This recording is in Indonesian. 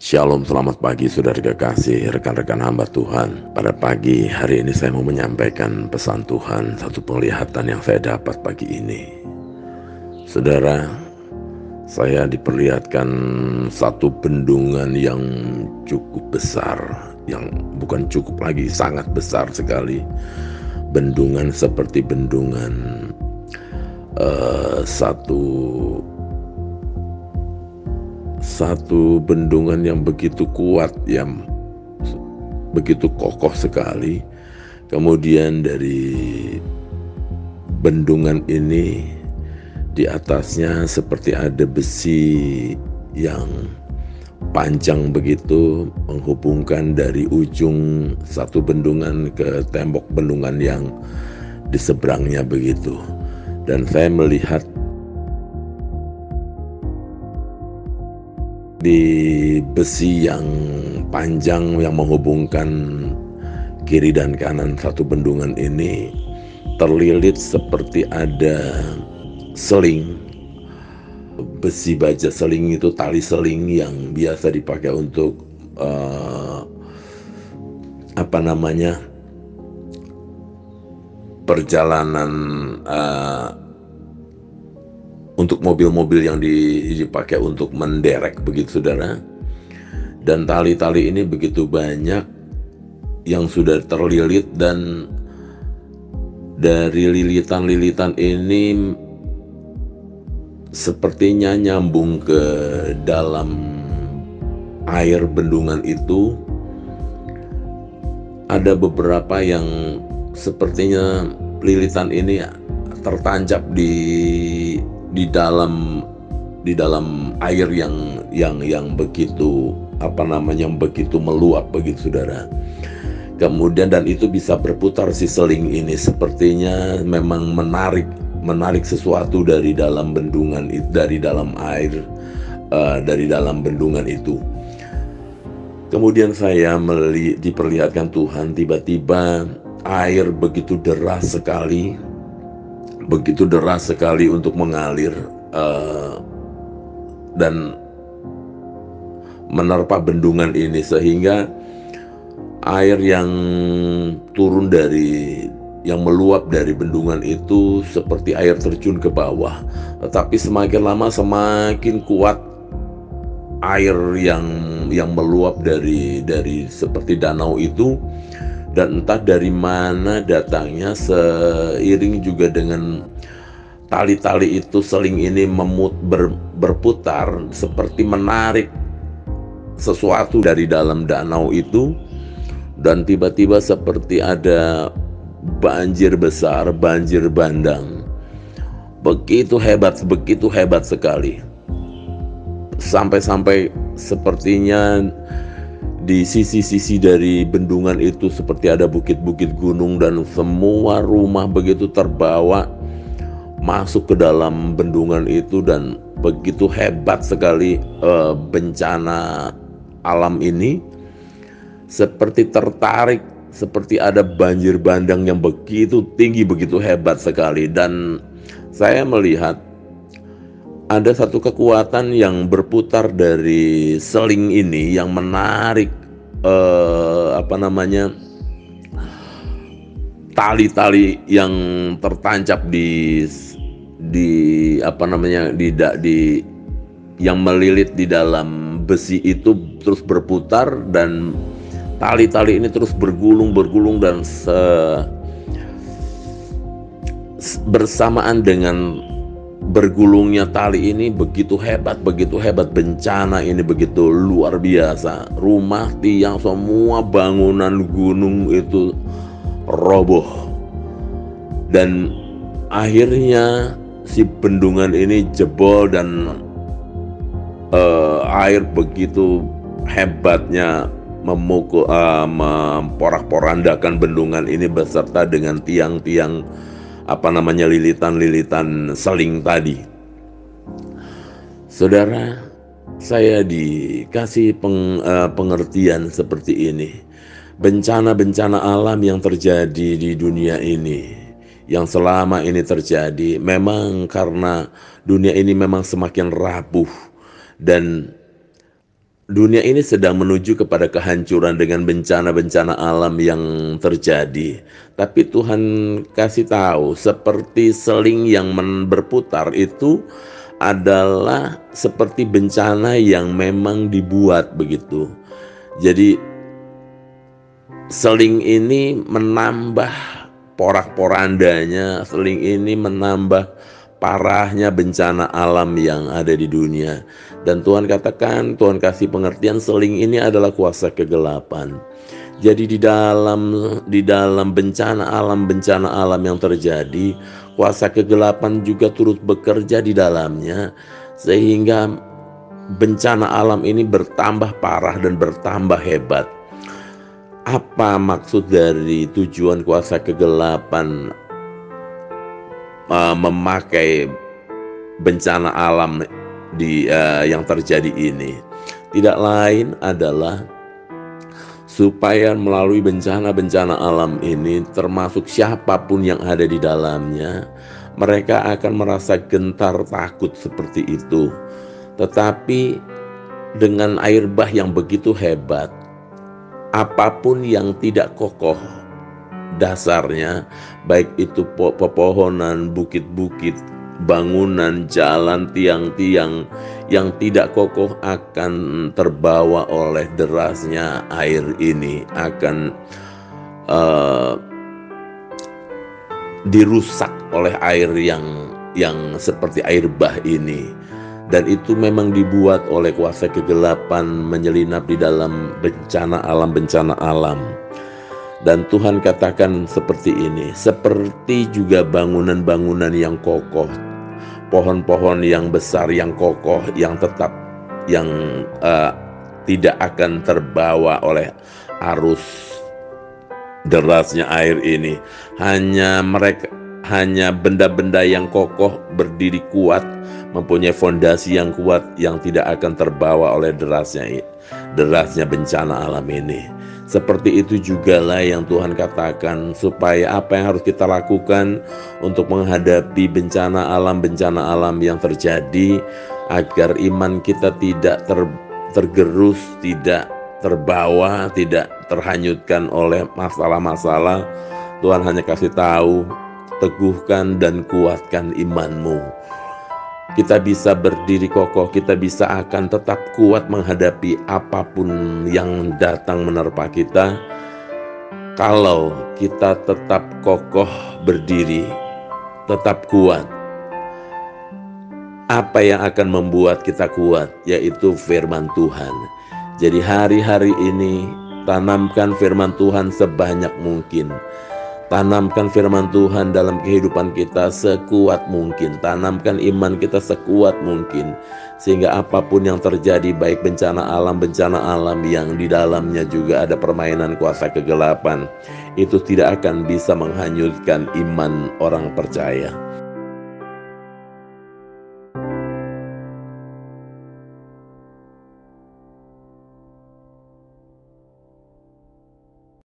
Shalom, selamat pagi saudara kekasih, rekan-rekan hamba Tuhan. Pada pagi hari ini saya mau menyampaikan pesan Tuhan, satu penglihatan yang saya dapat pagi ini. Saudara, saya diperlihatkan satu bendungan yang cukup besar, yang bukan cukup lagi, sangat besar sekali. Bendungan seperti bendungan satu bendungan yang begitu kuat, yang begitu kokoh sekali. Kemudian dari bendungan ini di atasnya seperti ada besi yang panjang begitu menghubungkan dari ujung satu bendungan ke tembok bendungan yang di seberangnya begitu. Dan saya melihat di besi yang panjang yang menghubungkan kiri dan kanan satu bendungan ini terlilit seperti ada seling, besi baja seling itu, tali seling yang biasa dipakai untuk perjalanan untuk mobil-mobil yang dipakai untuk menderek begitu saudara. Dan tali-tali ini begitu banyak yang sudah terlilit, dan dari lilitan-lilitan ini sepertinya nyambung ke dalam air bendungan itu. Ada beberapa yang sepertinya lilitan ini tertancap di dalam air yang begitu begitu meluap begitu saudara. Kemudian dan itu bisa berputar si seling ini, sepertinya memang menarik sesuatu dari dalam bendungan itu, dari dalam air, dari dalam bendungan itu. Kemudian saya diperlihatkan Tuhan, tiba-tiba air begitu deras sekali untuk mengalir dan menerpa bendungan ini, sehingga air yang turun yang meluap dari bendungan itu seperti air terjun ke bawah. Tetapi semakin lama semakin kuat air yang meluap dari seperti danau itu. Dan entah dari mana datangnya, seiring juga dengan tali-tali itu, seling ini berputar seperti menarik sesuatu dari dalam danau itu. Dan tiba-tiba seperti ada banjir besar, banjir bandang. Begitu hebat sekali. Sampai-sampai sepertinya di sisi-sisi dari bendungan itu seperti ada bukit-bukit gunung, dan semua rumah begitu terbawa masuk ke dalam bendungan itu. Dan begitu hebat sekali bencana alam ini, seperti tertarik, seperti ada banjir bandang yang begitu tinggi, begitu hebat sekali. Dan saya melihat ada satu kekuatan yang berputar dari seling ini yang menarik tali-tali yang tertancap yang melilit di dalam besi itu terus berputar, dan tali-tali ini terus bergulung dan bersamaan dengan bergulungnya tali ini begitu hebat bencana ini, begitu luar biasa. Rumah, tiang, semua bangunan gunung itu roboh. Dan akhirnya si bendungan ini jebol, dan air begitu hebatnya memporak-porandakan bendungan ini beserta dengan tiang-tiang lilitan-lilitan seling tadi. Saudara, saya dikasih pengertian seperti ini. Bencana-bencana alam yang terjadi di dunia ini, yang selama ini terjadi, memang karena dunia ini memang semakin rapuh, dan dunia ini sedang menuju kepada kehancuran dengan bencana-bencana alam yang terjadi. Tapi Tuhan kasih tahu seperti seling yang berputar itu adalah seperti bencana yang memang dibuat begitu. Jadi seling ini menambah porak-porandanya, seling ini menambah parahnya bencana alam yang ada di dunia. Dan Tuhan katakan, Tuhan kasih pengertian seling ini adalah kuasa kegelapan. Jadi di dalam bencana alam yang terjadi, kuasa kegelapan juga turut bekerja di dalamnya, sehingga bencana alam ini bertambah parah dan bertambah hebat. Apa maksud dari tujuan kuasa kegelapan memakai bencana alam yang terjadi ini? Tidak lain adalah supaya melalui bencana-bencana alam ini, termasuk siapapun yang ada di dalamnya, mereka akan merasa gentar takut seperti itu. Tetapi dengan air bah yang begitu hebat, apapun yang tidak kokoh dasarnya, baik itu pepohonan, bukit-bukit, bangunan, jalan, tiang-tiang yang tidak kokoh akan terbawa oleh derasnya air ini, akan dirusak oleh air yang seperti air bah ini. Dan itu memang dibuat oleh kuasa kegelapan menyelinap di dalam bencana alam. Dan Tuhan katakan seperti ini, seperti juga bangunan-bangunan yang kokoh, pohon-pohon yang besar, yang kokoh, yang tetap, yang tidak akan terbawa oleh arus derasnya air ini. Hanya benda-benda yang kokoh, berdiri kuat, mempunyai fondasi yang kuat, yang tidak akan terbawa oleh derasnya bencana alam ini. Seperti itu jugalah yang Tuhan katakan, supaya apa yang harus kita lakukan untuk menghadapi bencana alam yang terjadi, agar iman kita tidak tergerus, tidak terbawa, tidak terhanyutkan oleh masalah-masalah. Tuhan hanya kasih tahu, teguhkan dan kuatkan imanmu. Kita bisa berdiri kokoh, kita bisa akan tetap kuat menghadapi apapun yang datang menerpa kita, kalau kita tetap kokoh berdiri, tetap kuat. Apa yang akan membuat kita kuat? Yaitu firman Tuhan. Jadi hari-hari ini tanamkan firman Tuhan sebanyak mungkin. Tanamkan firman Tuhan dalam kehidupan kita sekuat mungkin. Tanamkan iman kita sekuat mungkin. Sehingga apapun yang terjadi, baik bencana alam yang di dalamnya juga ada permainan kuasa kegelapan, itu tidak akan bisa menghanyutkan iman orang percaya.